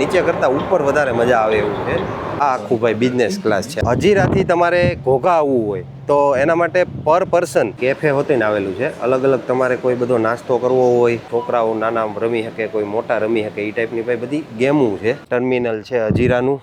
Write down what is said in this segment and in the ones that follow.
નીચે કરતાં ઉપર વધારે મજા આવે એવું છે. આ આખું ભાઈ બિઝનેસ ક્લાસ છે. હજીરાથી તમારે ઘોઘા આવવું હોય તો એના માટે પર પર્સન કેફે હોતીને આવેલું છે. અલગ અલગ તમારે કોઈ બધો નાસ્તો કરવો હોય, છોકરાઓ નાના રમી શકે, કોઈ મોટા રમી શકે, એ ટાઈપની ભાઈ બધી ગેમો છે. ટર્મિનલ છે હજીરાનું.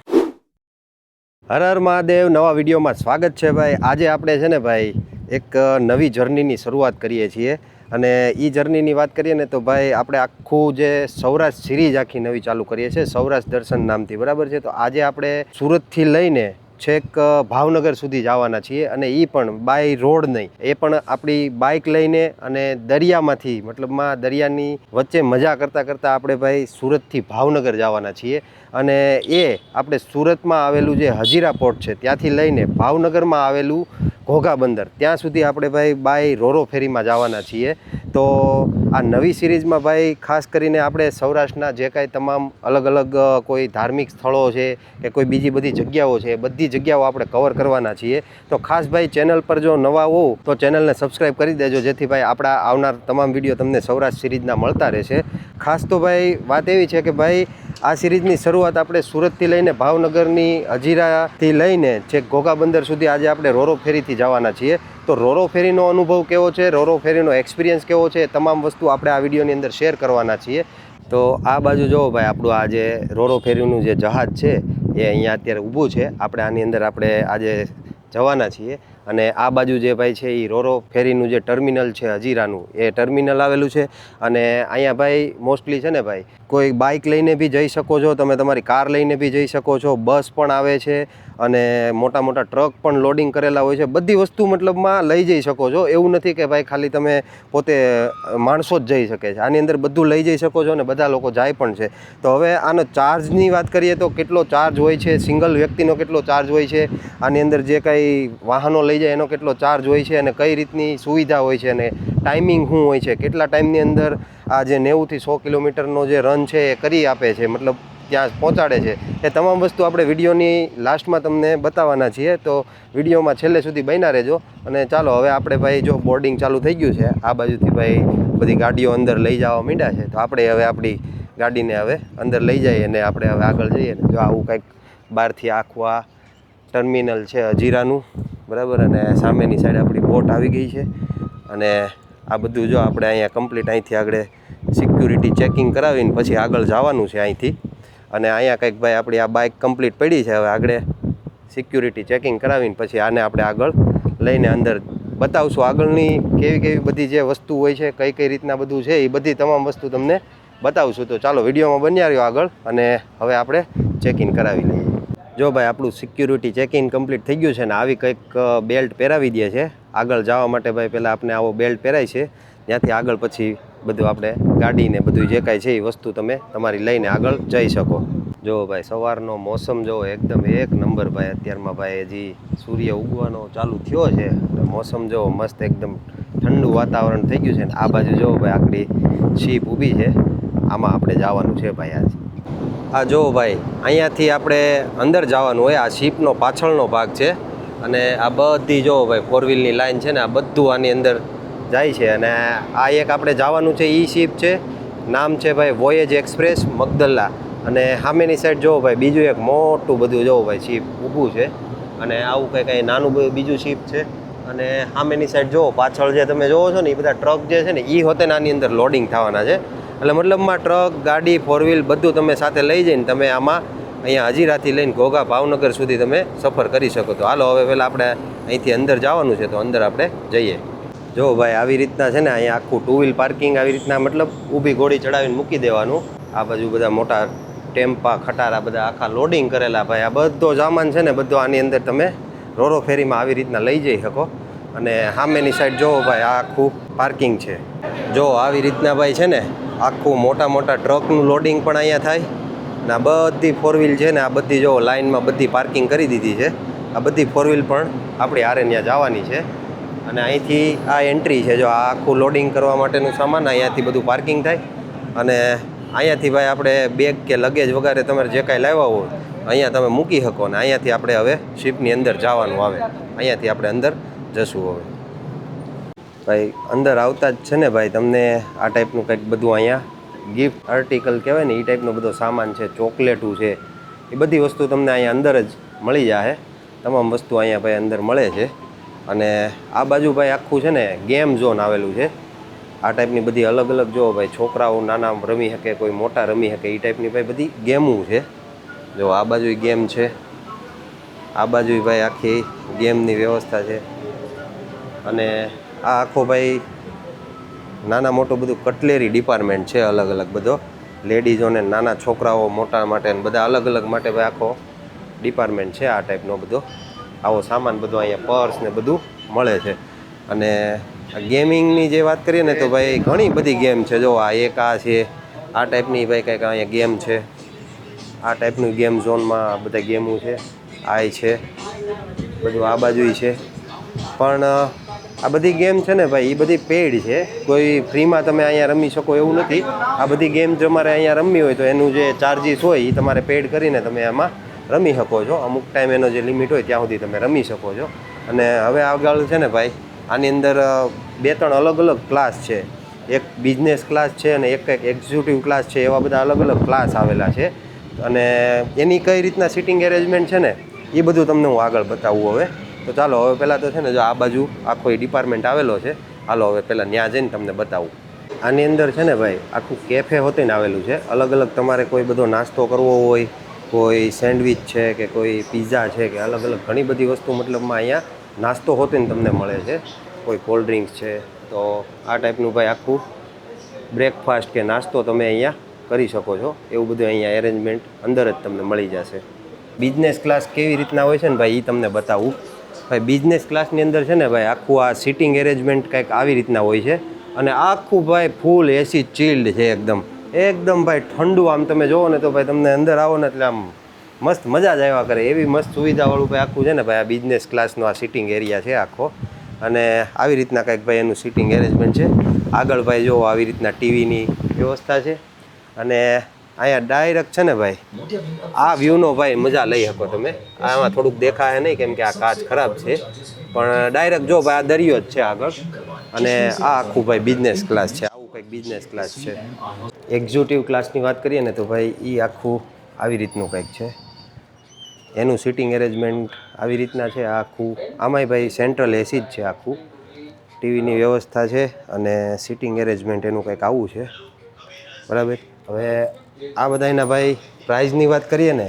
હર હર મહાદેવ. નવા વિડીયોમાં સ્વાગત છે ભાઈ. આજે આપણે છે ને ભાઈ એક નવી જર્નીની શરૂઆત કરીએ છીએ અને એ જર્નીની વાત કરીએ ને તો ભાઈ આપણે આખું જે સૌરાષ્ટ્ર સિરીઝ આખી નવી ચાલુ કરીએ છીએ સૌરાષ્ટ્ર દર્શન નામથી, બરાબર છે. તો આજે આપણે સુરતથી લઈને છેક ભાવનગર સુધી જવાના છીએ અને એ પણ બાય રોડ નહીં, એ પણ આપણી બાઇક લઈને અને દરિયામાંથી, મતલબમાં દરિયાની વચ્ચે મજા કરતાં કરતાં આપણે ભાઈ સુરતથી ભાવનગર જવાના છીએ. અને એ આપણે સુરતમાં આવેલું જે હજીરા પોર્ટ છે ત્યાંથી લઈને ભાવનગરમાં આવેલું ઘોઘા બંદર ત્યાં સુધી આપણે ભાઈ બાય રોરો ફેરીમાં જવાના છીએ. તો આ નવી સિરીઝમાં ભાઈ ખાસ કરીને આપણે સૌરાષ્ટ્રના જે કાંઈ તમામ અલગ અલગ કોઈ ધાર્મિક સ્થળો છે કે કોઈ બીજી બધી જગ્યાઓ છે, બધી જગ્યાઓ આપણે કવર કરવાના છીએ. તો ખાસ ભાઈ ચેનલ પર જો નવા હોવ તો ચેનલને સબસ્ક્રાઈબ કરી દેજો, જેથી ભાઈ આપણા આવનાર તમામ વિડીયો તમને સૌરાષ્ટ્ર સિરીઝના મળતા રહેશે. ખાસ તો ભાઈ વાત એવી છે કે ભાઈ આ સિરીઝની શરૂઆત આપણે સુરતથી લઈને ભાવનગરની હજીરાથી લઈને છેક ઘોઘા બંદર સુધી આજે આપણે રોરો ફેરીથી જવાના છીએ. તો રોરો ફેરીનો અનુભવ કેવો છે, રોરો ફેરીનો એક્સપિરિયન્સ કેવો છે, તમામ વસ્તુ આપણે આ વિડીયોની અંદર શેર કરવાના છીએ. તો આ બાજુ જોવો ભાઈ, આપણું આ જે રોરો ફેરીનું જે જહાજ છે એ અહીંયા અત્યારે ઊભું છે. આપણે આની અંદર આપણે આજે જવાના છીએ અને આ બાજુ જે ભાઈ છે એ રોરો ફેરીનું જે ટર્મિનલ છે હજીરાનું, એ ટર્મિનલ આવેલું છે. અને અહીંયા ભાઈ મોસ્ટલી છે ને ભાઈ કોઈ બાઇક લઈને બી જઈ શકો છો તમે, તમારી કાર લઈને બી જઈ શકો છો, બસ પણ આવે છે અને મોટા મોટા ટ્રક પણ લોડિંગ કરેલા હોય છે. બધી વસ્તુ મતલબમાં લઈ જઈ શકો છો. એવું નથી કે ભાઈ ખાલી તમે પોતે માણસો જ જઈ શકે છે. આની અંદર બધું લઈ જઈ શકો છો અને બધા લોકો જાય પણ છે. તો હવે આનો ચાર્જની વાત કરીએ તો કેટલો ચાર્જ હોય છે, સિંગલ વ્યક્તિનો કેટલો ચાર્જ હોય છે, આની અંદર જે કાંઈ વાહનો લઈ જાય એનો કેટલો ચાર્જ હોય છે અને કઈ રીતની સુવિધા હોય છે અને ટાઈમિંગ શું હોય છે, કેટલા ટાઈમની અંદર આ જે 90થી 100 કિલોમીટરનો જે રન છે એ કરી આપે છે, મતલબ ત્યાં પહોંચાડે છે, એ તમામ વસ્તુ આપણે વિડીયોની લાસ્ટમાં તમને બતાવવાના છીએ. તો વિડીયોમાં છેલ્લે સુધી બન્યા રહેજો. અને ચાલો હવે આપણે ભાઈ જો બોર્ડિંગ ચાલુ થઈ ગયું છે, આ બાજુથી ભાઈ બધી ગાડીઓ અંદર લઈ જવા માંડ્યા છે. તો આપણે હવે આપણી ગાડીને હવે અંદર લઈ જઈએ અને આપણે હવે આગળ જઈએ. જો આવું કંઈક બહારથી આખું આ ટર્મિનલ છે હજીરાનું, બરાબર. અને સામેની સાઈડ આપણી બોટ આવી ગઈ છે અને આ બધું જો આપણે અહીંયા કમ્પ્લીટ અહીંથી આગળ સિક્યુરિટી ચેકિંગ કરાવીને પછી આગળ જવાનું છે અહીંથી. અને અહીંયા કંઈક ભાઈ આપણી આ બાઇક કમ્પ્લીટ પડી છે. હવે આગળ સિક્યુરિટી ચેકિંગ કરાવીને પછી આને આપણે આગળ લઈને અંદર બતાવશું. આગળની કેવી કેવી બધી જે વસ્તુ હોય છે, કઈ કઈ રીતના બધું છે, એ બધી તમામ વસ્તુ તમને બતાવશું. તો ચાલો વિડીયોમાં બન્યા રહ્યો આગળ અને હવે આપણે ચેકિંગ કરાવી લઈએ. જો ભાઈ આપણું સિક્યુરિટી ચેકિંગ કમ્પ્લીટ થઈ ગયું છે ને આવી કંઈક બેલ્ટ પહેરાવી દે છે આગળ જવા માટે. ભાઈ પહેલાં આપણે આવો બેલ્ટ પહેરાય છે, ત્યાંથી આગળ પછી બધું આપણે ગાડીને બધું જે કાંઈ છે એ વસ્તુ તમે તમારી લઈને આગળ જઈ શકો. જો ભાઈ સવારનો મોસમ જો એકદમ એક નંબર ભાઈ. અત્યારમાં ભાઈ હજી સૂર્ય ઉગવાનો ચાલુ થયો છે, મોસમ જો મસ્ત એકદમ ઠંડુ વાતાવરણ થઈ ગયું છે. ને આ બાજુ જો ભાઈ આપણી શીપ ઊભી છે, આમાં આપણે જવાનું છે ભાઈ આજે. આ જો ભાઈ અહીંયાથી આપણે અંદર જવાનું હોય. આ શીપનો પાછળનો ભાગ છે અને આ બધી જો ભાઈ 4 વ્હીલની લાઈન છે ને આ બધું આની અંદર જાય છે. અને આ એક આપણે જવાનું છે એ શીપ છે, નામ છે ભાઈ વોયેજ એક્સપ્રેસ મગદલ્લા. અને સામેની સાઈડ જોવો ભાઈ બીજું એક મોટું બધું જોવો ભાઈ શીપ ઊભું છે અને આવું કંઈ નાનું બીજું શીપ છે. અને સામેની સાઈડ જોવો પાછળ જે તમે જોવો છો ને એ બધા ટ્રક જે છે ને એ હોતે આની અંદર લોડિંગ થવાના છે. એટલે મતલબમાં ટ્રક, ગાડી, 4 વ્હીલ બધું તમે સાથે લઈ જઈને તમે આમાં અહીંયા હજીરાથી લઈને ઘોઘા ભાવનગર સુધી તમે સફર કરી શકો. તો હાલો હવે પહેલાં આપણે અહીંથી અંદર જવાનું છે તો અંદર આપણે જઈએ. જો ભાઈ આવી રીતના છે ને અહીંયા આખું 2 વ્હીલ પાર્કિંગ આવી રીતના મતલબ ઊભી ઘોડી ચડાવીને મૂકી દેવાનું. આ બાજુ બધા મોટા ટેમ્પા, ખટારા બધા આખા લોડિંગ કરેલા ભાઈ. આ બધો સામાન છે ને બધો આની અંદર તમે રોરો ફેરીમાં આવી રીતના લઈ જઈ શકો. અને સામેની સાઈડ જોવો ભાઈ આ આખું પાર્કિંગ છે. જો આવી રીતના ભાઈ છે ને આખું મોટા મોટા ટ્રકનું લોડિંગ પણ અહીંયા થાય. અને આ બધી 4 વ્હીલ છે ને આ બધી જો લાઇનમાં બધી પાર્કિંગ કરી દીધી છે. આ બધી 4 વ્હીલ પણ આપણી હારે ત્યાં જવાની છે. અને અહીંથી આ એન્ટ્રી છે. જો આ આખું લોડિંગ કરવા માટેનું સામાન અહીંયાથી બધું પાર્કિંગ થાય. અને અહીંયાથી ભાઈ આપણે બેગ કે લગેજ વગેરે તમારે જે કાંઈ લાવ્યા હોય અહીંયા તમે મૂકી શકો. ને અહીંયાથી આપણે હવે શિપની અંદર જવાનું આવે. અહીંયાથી આપણે અંદર જશું. હવે ભાઈ અંદર આવતા જ છે ને ભાઈ તમને આ ટાઈપનું કંઈક બધું અહીંયા ગિફ્ટ આર્ટિકલ કહેવાય ને એ ટાઈપનો બધો સામાન છે, ચોકલેટું છે, એ બધી વસ્તુ તમને અહીંયા અંદર જ મળી જાય. તમામ વસ્તુ અહીંયા ભાઈ અંદર મળે છે. અને આ બાજુ ભાઈ આખું છે ને ગેમ ઝોન આવેલું છે. આ ટાઈપની બધી અલગ અલગ જો ભાઈ છોકરાઓ નાના રમી શકે, કોઈ મોટા રમી શકે, એ ટાઈપની ભાઈ બધી ગેમો છે. જો આ બાજુ ગેમ છે, આ બાજુ ભાઈ આખી ગેમની વ્યવસ્થા છે. અને આ આખો ભાઈ નાના મોટું બધું કટલેરી ડિપાર્ટમેન્ટ છે, અલગ અલગ બધો લેડીઝોને નાના છોકરાઓ મોટા માટે બધા અલગ અલગ માટે ભાઈ આખો ડિપાર્ટમેન્ટ છે. આ ટાઈપનો બધો આવો સામાન બધો અહીંયા પર્સ ને બધું મળે છે. અને ગેમિંગની જે વાત કરીએ ને તો ભાઈ ઘણી બધી ગેમ છે. જો આ એક આ છે, આ ટાઈપની ભાઈ કંઈક અહીંયા ગેમ છે. આ ટાઈપનું ગેમ ઝોનમાં બધા ગેમો છે. આ છે બધું, આ બાજુ છે. પણ આ બધી ગેમ છે ને ભાઈ એ બધી પેઇડ છે, કોઈ ફ્રીમાં તમે અહીંયા રમી શકો એવું નથી. આ બધી ગેમ તમારે અહીંયા રમવી હોય તો એનું જે ચાર્જીસ હોય એ તમારે પેઇડ કરીને તમે એમાં રમી શકો છો. અમુક ટાઈમ એનો જે લિમિટ હોય ત્યાં સુધી તમે રમી શકો છો. અને હવે આગળ છે ને ભાઈ આની અંદર 2-3 અલગ અલગ ક્લાસ છે. એક બિઝનેસ ક્લાસ છે અને એક એક્ઝિક્યુટિવ ક્લાસ છે. એવા બધા અલગ અલગ ક્લાસ આવેલા છે. અને એની કઈ રીતના સિટિંગ એરેન્જમેન્ટ છે ને એ બધું તમને હું આગળ બતાવું હવે. તો ચાલો હવે પહેલાં તો છે ને જો આ બાજુ આખો એ ડિપાર્ટમેન્ટ આવેલો છે. હાલો હવે પહેલાં ત્યાં જઈને તમને બતાવું. આની અંદર છે ને ભાઈ આખું કેફે હોતીને આવેલું છે. અલગ અલગ તમારે કોઈ બધો નાસ્તો કરવો હોય, કોઈ સેન્ડવિચ છે કે કોઈ પીઝા છે કે અલગ અલગ ઘણી બધી વસ્તુ મતલબમાં અહીંયા નાસ્તો હોતીને તમને મળે છે. કોઈ કોલ્ડ ડ્રિંક્સ છે. તો આ ટાઈપનું ભાઈ આખું બ્રેકફાસ્ટ કે નાસ્તો તમે અહીંયા કરી શકો છો. એવું બધું અહીંયા એરેન્જમેન્ટ અંદર જ તમને મળી જશે. બિઝનેસ ક્લાસ કેવી રીતના હોય છે ને ભાઈ એ તમને બતાવું. ભાઈ બિઝનેસ ક્લાસની અંદર છે ને ભાઈ આખું આ સિટિંગ એરેન્જમેન્ટ કંઈક આવી રીતના હોય છે. અને આખું ભાઈ ફૂલ એસી ચિલ્ડ છે એકદમ એકદમ ભાઈ ઠંડુ. આમ તમે જુઓ ને તો ભાઈ તમને અંદર આવો ને એટલે આમ મસ્ત મજા જ આવ્યા કરે એવી મસ્ત સુવિધાવાળું ભાઈ આખું છે ને ભાઈ આ બિઝનેસ ક્લાસનો આ સિટિંગ એરિયા છે આખો. અને આવી રીતના કંઈક ભાઈ એનું સિટિંગ એરેન્જમેન્ટ છે. આગળ ભાઈ જો આવી રીતના ટીવીની વ્યવસ્થા છે. અને અહીંયા ડાયરેક્ટ છે ને ભાઈ આ વ્યૂનો ભાઈ મજા લઈ શકો તમે. આમાં થોડુંક દેખાય નહીં કેમ કે આ કાચ ખરાબ છે, પણ ડાયરેક્ટ જો ભાઈ આ દરિયો જ છે આગળ. અને આ આખું ભાઈ બિઝનેસ ક્લાસ છે. આવું કંઈક બિઝનેસ ક્લાસ છે. એક્ઝિક્યુટિવ ક્લાસની વાત કરીએ ને તો ભાઈ એ આખું આવી રીતનું કંઈક છે. એનું સિટિંગ એરેન્જમેન્ટ આવી રીતના છે આખું. આમાંય ભાઈ સેન્ટ્રલ એસી જ છે આખું. ટીવીની વ્યવસ્થા છે અને સિટિંગ એરેન્જમેન્ટ એનું કંઈક આવું છે. બરાબર. હવે આ બધાના ભાઈ પ્રાઇઝની વાત કરીએ ને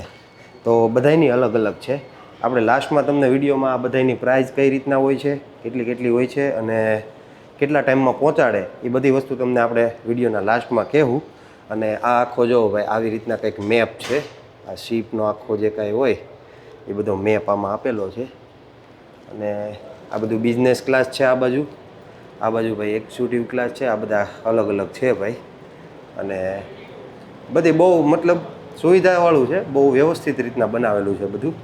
તો બધાની અલગ અલગ છે. આપણે લાસ્ટમાં તમને વિડીયોમાં આ બધાની પ્રાઇઝ કઈ રીતના હોય છે, કેટલી હોય છે અને કેટલા ટાઈમમાં પહોંચાડે એ બધી વસ્તુ તમને આપણે વિડીયોના લાસ્ટમાં કહેવું. અને આ આખો જો ભાઈ આવી રીતના કંઈક મેપ છે. આ શીપનો આખો જે કાંઈ હોય એ બધો મેપ આમાં આપેલો છે. અને આ બધું બિઝનેસ ક્લાસ છે. આ બાજુ ભાઈ એક્ઝિક્યુટિવ ક્લાસ છે. આ બધા અલગ અલગ છે ભાઈ. અને બધી બહુ મતલબ સુવિધાવાળું છે, બહુ વ્યવસ્થિત રીતના બનાવેલું છે બધું.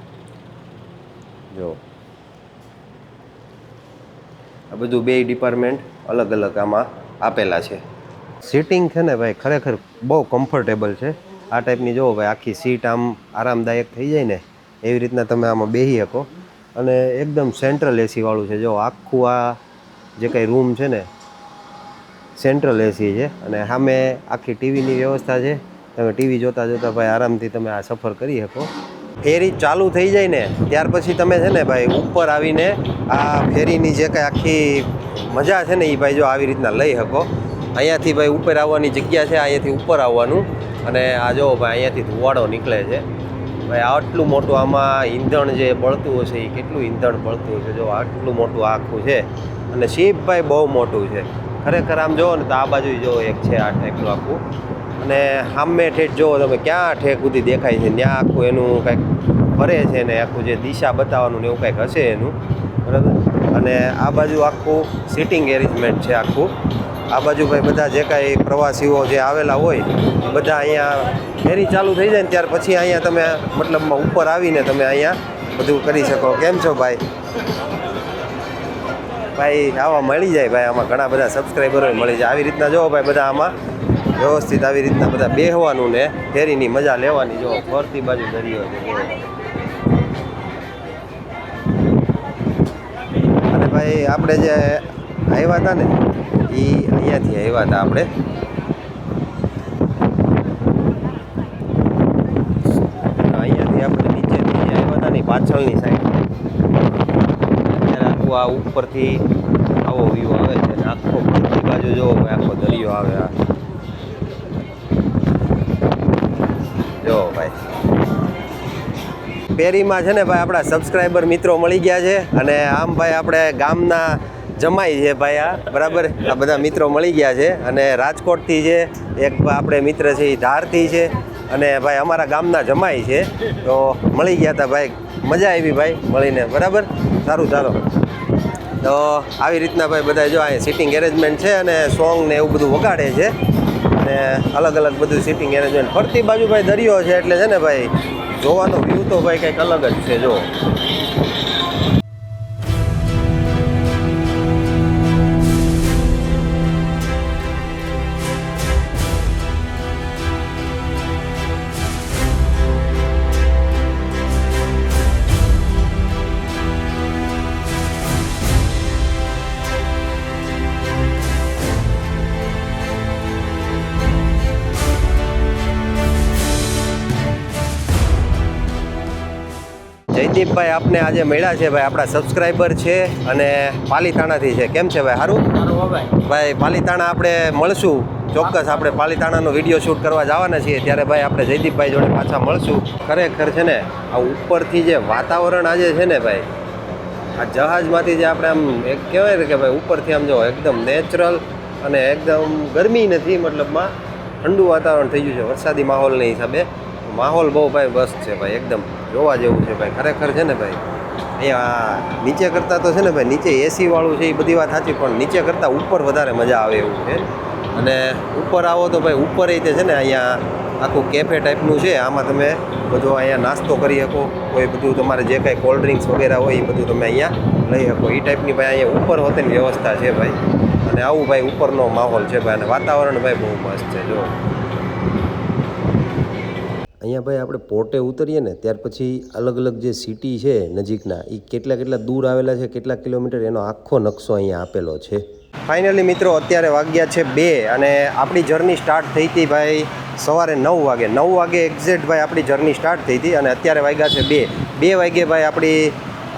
જો આ બધું બે ડિપાર્ટમેન્ટ અલગ અલગ આમાં આપેલા છે. સીટિંગ છે ને ભાઈ ખરેખર બહુ કમ્ફર્ટેબલ છે. આ ટાઈપની જુઓ ભાઈ આખી સીટ આમ આરામદાયક થઈ જાય ને એવી રીતના તમે આમાં બેસી શકો. અને એકદમ સેન્ટ્રલ એસીવાળું છે. જો આખું આ જે કંઈ રૂમ છે ને સેન્ટ્રલ એસી છે. અને સામે આખી ટીવીની વ્યવસ્થા છે. તમે ટીવી જોતાં ભાઈ આરામથી તમે આ સફર કરી શકો. ફેરી ચાલુ થઈ જાય ને ત્યાર પછી તમે છે ને ભાઈ ઉપર આવીને આ ફેરીની જે કંઈ આખી મજા છે ને એ ભાઈ જો આવી રીતના લઈ શકો. અહીંયાથી ભાઈ ઉપર આવવાની જગ્યા છે, અહીંયાથી ઉપર આવવાનું. અને આ જો ભાઈ અહીંયાથી ધુવાડો નીકળે છે ભાઈ. આટલું મોટું આમાં ઈંધણ જે બળતું હશે એ કેટલું ઈંધણ બળતું હશે. જો આટલું મોટું આખું છે. અને શીપ ભાઈ બહુ મોટું છે ખરેખર. આમ જુઓ ને તો આ બાજુ જો એક છે આ ટાઈપનું આખું. અને સામે ઠેઠ જુઓ તમે ક્યાં ઠેક સુધી દેખાય છે ત્યાં આખું એનું કંઈક ફરે છે ને આખું જે દિશા બતાવવાનું ને એવું કંઈક હશે એનું. બરાબર. અને આ બાજુ આખું સિટિંગ એરેન્જમેન્ટ છે આખું. આ બાજુ ભાઈ બધા જે કાંઈ પ્રવાસીઓ જે આવેલા હોય બધા અહીંયા ફેરી ચાલુ થઈ જાય ને ત્યાર પછી અહીંયા તમે મતલબમાં ઉપર આવીને તમે અહીંયા બધું કરી શકો. કેમ છો ભાઈ? ભાઈ આવા મળી જાય ભાઈ. આમાં ઘણા બધા સબસ્ક્રાઈબરો મળી જાય. આવી રીતના જો ભાઈ બધા આમાં વ્યવસ્થિત આવી રીતના બધા બેહવાનું ને ફેરીની મજા લેવાની. જો ફરતી બાજુ દરિયો છે. અને ભાઈ આપણે જે આવ્યા હતા ને એ અહીંયાથી આવ્યા હતા આપણે. પાછળની સાઈડ છે. અત્યારે આખું આ ઉપરથી આવો વ્યૂ આવે છે અને આખો બધી બાજુ જોવો ભાઈ આખો દરિયો આવે. આ જો ભાઈ પેરીમાં છે ને ભાઈ આપણા સબસ્ક્રાઈબર મિત્રો મળી ગયા છે અને આમ ભાઈ આપણે ગામના જમાઈ છે ભાઈ. આ બરાબર આ બધા મિત્રો મળી ગયા છે અને રાજકોટથી છે એક આપણે મિત્ર છે એ ધારથી છે અને ભાઈ અમારા ગામના જમાઈ છે. તો મળી ગયા હતા ભાઈ, મજા આવી ભાઈ મળીને. બરાબર, સારું ચાલો. તો આવી રીતના ભાઈ બધા જો અહીંયા સિટિંગ એરેન્જમેન્ટ છે અને સોંગ ને એવું બધું વગાડે છે અને અલગ અલગ બધું સિટિંગ એરેન્જમેન્ટ. ફરતી બાજુ ભાઈ દરિયો છે એટલે છે ને ભાઈ જોવાનો વ્યૂ તો ભાઈ કંઈક અલગ જ છે. જો જયદીપભાઈ આપને આજે મળ્યા છે ભાઈ, આપણા સબસ્ક્રાઈબર છે અને પાલીતાણાથી છે. કેમ છે ભાઈ? સારું ભાઈ. પાલીતાણા આપણે મળશું ચોક્કસ. આપણે પાલીતાણાનો વિડીયો શૂટ કરવા જવાના છીએ ત્યારે ભાઈ આપણે જયદીપભાઈ જોડે પાછા મળશું. ખરેખર છે ને આ ઉપરથી જે વાતાવરણ આજે છે ને ભાઈ, આ જહાજમાંથી જે આપણે આમ એક કહેવાય ને કે ભાઈ ઉપરથી આમ જો એકદમ નેચરલ અને એકદમ ગરમી નથી, મતલબમાં ઠંડુ વાતાવરણ થઈ ગયું છે વરસાદી માહોલના હિસાબે. માહોલ બહુ ભાઈ બસ છે ભાઈ, એકદમ જોવા જેવું છે ભાઈ. ખરેખર છે ને ભાઈ અહીંયા નીચે કરતાં તો છે ને ભાઈ નીચે એસી વાળું છે એ બધી વાત સાચી, પણ નીચે કરતાં ઉપર વધારે મજા આવે એવું છે. અને ઉપર આવો તો ભાઈ ઉપર રીતે છે ને અહીંયા આખું કેફે ટાઈપનું છે. આમાં તમે બધો અહીંયા નાસ્તો કરી શકો, કોઈ બધું તમારે જે કાંઈ કોલ્ડ ડ્રિંક્સ વગેરે હોય એ બધું તમે અહીંયા લઈ શકો એ ટાઈપની ભાઈ અહીંયા ઉપર હોતેની વ્યવસ્થા છે ભાઈ. અને આવું ભાઈ ઉપરનો માહોલ છે ભાઈ અને વાતાવરણ ભાઈ બહુ મસ્ત છે. જો અહીંયા ભાઈ આપણે પોર્ટે ઉતરીએ ને ત્યાર પછી અલગ અલગ જે સિટી છે નજીકના એ કેટલા દૂર આવેલા છે, કેટલા કિલોમીટર, એનો આખો નકશો અહીંયા આપેલો છે. ફાઇનલી મિત્રો અત્યારે વાગ્યા છે 2 અને આપણી જર્ની સ્ટાર્ટ થઈ હતી ભાઈ સવારે 9 વાગે. 9 વાગે એક્ઝેક્ટ ભાઈ આપણી જર્ની સ્ટાર્ટ થઈ હતી અને અત્યારે વાગ્યા છે 2 વાગે ભાઈ આપણી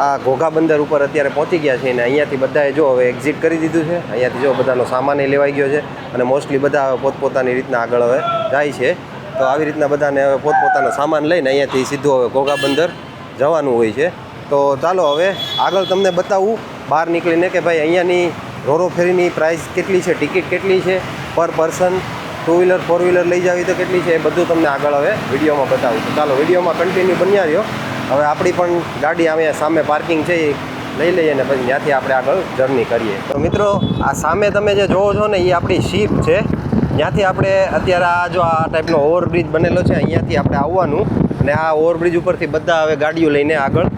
આ ઘોઘા બંદર ઉપર અત્યારે પહોંચી ગયા છે. અને અહીંયાથી બધાએ જો હવે એક્ઝિટ કરી દીધું છે. અહીંયાથી જો બધાનો સામાન લેવાઈ ગયો છે અને મોસ્ટલી બધા પોતપોતાની રીતના આગળ હવે જાય છે. તો આવી રીતના બધાને હવે પોતપોતાનો સામાન લઈને અહીંયાથી સીધું હવે ઘોઘા બંદર જવાનું હોય છે. તો ચાલો હવે આગળ તમને બતાવું બહાર નીકળીને કે ભાઈ અહીંયાની રોરો ફેરીની પ્રાઇસ કેટલી છે, ટિકિટ કેટલી છે પર પર્સન, 2 વ્હીલર 4 વ્હીલર લઈ જાવી તો કેટલી છે, એ બધું તમને આગળ હવે વિડીયોમાં બતાવું. તો ચાલો વિડીયોમાં કન્ટિન્યુ બન્યા રહ્યો. હવે આપણી પણ ગાડી અહીંયા સામે પાર્કિંગ છે એ લઈ લઈએ અને પછી ત્યાંથી આપણે આગળ જર્ની કરીએ. તો મિત્રો આ સામે તમે જે જોવો છો ને એ આપણી શીપ છે. ત્યાંથી આપણે અત્યારે આ જો આ ટાઈપનો ઓવરબ્રિજ બનેલો છે અહીંયાથી આપણે આવવાનું અને આ ઓવરબ્રિજ ઉપરથી બધા હવે ગાડીઓ લઈને આગળ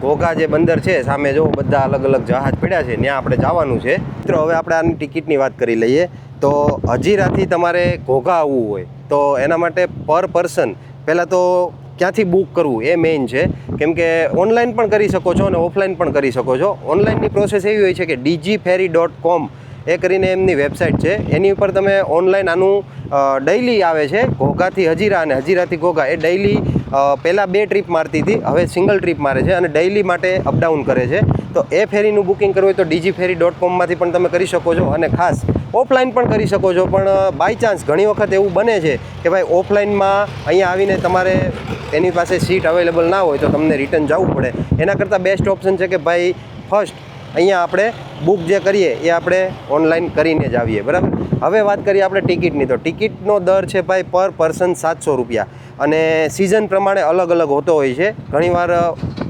ઘોઘા જે બંદર છે સામે જો બધા અલગ અલગ જહાજ પડ્યા છે ત્યાં આપણે જવાનું છે. મિત્રો હવે આપણે આની ટિકિટની વાત કરી લઈએ. તો હજીરાથી તમારે ઘોઘા આવવું હોય તો એના માટે પર પર્સન પહેલાં તો ક્યાંથી બુક કરવું એ મેઇન છે. કેમ કે ઓનલાઈન પણ કરી શકો છો અને ઓફલાઈન પણ કરી શકો છો. ઓનલાઈનની પ્રોસેસ એવી હોય છે કે dgferry.com એ કરીને એમની વેબસાઇટ છે, એની ઉપર તમે ઓનલાઈન આનું ડેઇલી આવે છે ઘોઘાથી હજીરા અને હજીરાથી ઘોઘા. એ ડેઇલી પહેલાં 2 ટ્રીપ મારતી હતી, હવે સિંગલ ટ્રીપ મારે છે અને ડેઇલી માટે અપડાઉન કરે છે. તો એ ફેરીનું બુકિંગ કરવું હોય તો dgferry.com માંથી પણ તમે કરી શકો છો અને ખાસ ઓફલાઈન પણ કરી શકો છો. પણ બાય ચાન્સ ઘણી વખત એવું બને છે કે ભાઈ ઓફલાઈનમાં અહીંયા આવીને તમારે એની પાસે સીટ અવેલેબલ ના હોય તો તમને રિટર્ન જવું પડે. એના કરતાં બેસ્ટ ઓપ્શન છે કે ભાઈ ફર્સ્ટ અહીંયા આપણે બુક જે કરીએ એ આપણે ઓનલાઈન કરીને જ આવીએ. બરાબર, હવે વાત કરીએ આપણે ટિકિટની. તો ટિકિટનો દર છે ભાઈ પર પર્સન 700 રૂપિયા અને સિઝન પ્રમાણે અલગ અલગ હોતો હોય છે. ઘણીવાર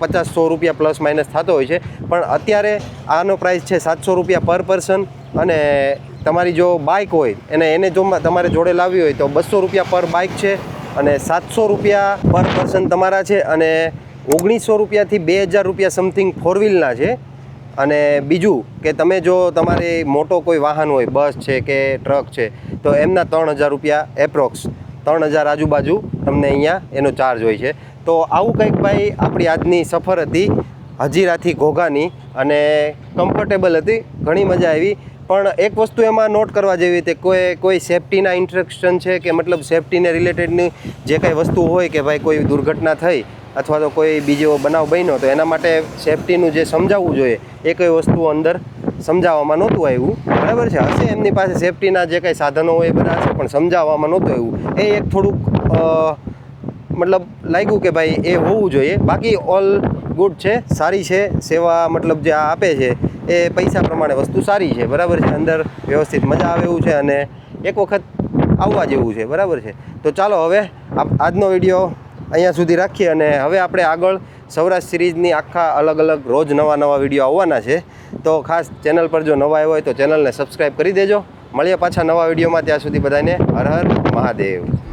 50-100 રૂપિયા પ્લસ માઇનસ થતો હોય છે, પણ અત્યારે આનો પ્રાઇસ છે 700 રૂપિયા પર પર્સન. અને તમારી જો બાઇક હોય એને જો તમારે જોડે લાવવી હોય તો 200 રૂપિયા પર બાઇક છે અને 700 રૂપિયા પર પર્સન તમારા છે અને 1900 રૂપિયાથી 2000 રૂપિયા સમથિંગ 4 વ્હીલના છે. અને બીજું કે તમે જો તમારે મોટો કોઈ વાહન હોય, બસ છે કે ટ્રક છે, તો એમના 3000 રૂપિયા એપ્રોક્સ 3000 આજુબાજુ તમને અહીંયા એનો ચાર્જ હોય છે. તો આવું કંઈક ભાઈ આપણી આજની સફર હતી હજીરાથી ઘોઘાની અને કમ્ફર્ટેબલ હતી, ઘણી મજા આવી. પણ એક વસ્તુ એમાં નોટ કરવા જેવી હતી, કોઈ સેફટીના ઇન્સ્ટ્રક્શન છે કે મતલબ સેફટીને રિલેટેડની જે કાંઈ વસ્તુ હોય કે ભાઈ કોઈ દુર્ઘટના થઈ અથવા તો કોઈ બીજો બનાવ બન્યો તો એના માટે સેફટીનું જે સમજાવવું જોઈએ એ કઈ વસ્તુ અંદર સમજાવવામાં નહોતું આવ્યું, બરાબર છે. હશે એમની પાસે સેફટીના જે કંઈ સાધનો હોય એ બધા હશે, પણ સમજાવવામાં નહોતું આવ્યું. એ એક થોડુંક મતલબ લાગ્યું કે ભાઈ એ હોવું જોઈએ. બાકી ઓલ ગુડ છે, સારી છે સેવા. મતલબ જે આ આપે છે એ પૈસા પ્રમાણે વસ્તુ સારી છે, બરાબર છે. અંદર વ્યવસ્થિત મજા આવે એવું છે અને એક વખત આવવા જેવું છે, બરાબર છે. તો ચાલો હવે આજનો વિડીયો અહીંયા સુધી રાખીએ અને હવે આપણે આગળ સૌરાષ્ટ્ર સિરીઝની આખા અલગ અલગ રોજ નવા વિડીયો આવવાના છે. તો ખાસ ચેનલ પર જો નવા આવ્યો હોય તો ચેનલને સબસ્ક્રાઈબ કરી દેજો. મળીએ પાછા નવા વિડીયોમાં. ત્યાં સુધી બધાને હર હર મહાદેવ.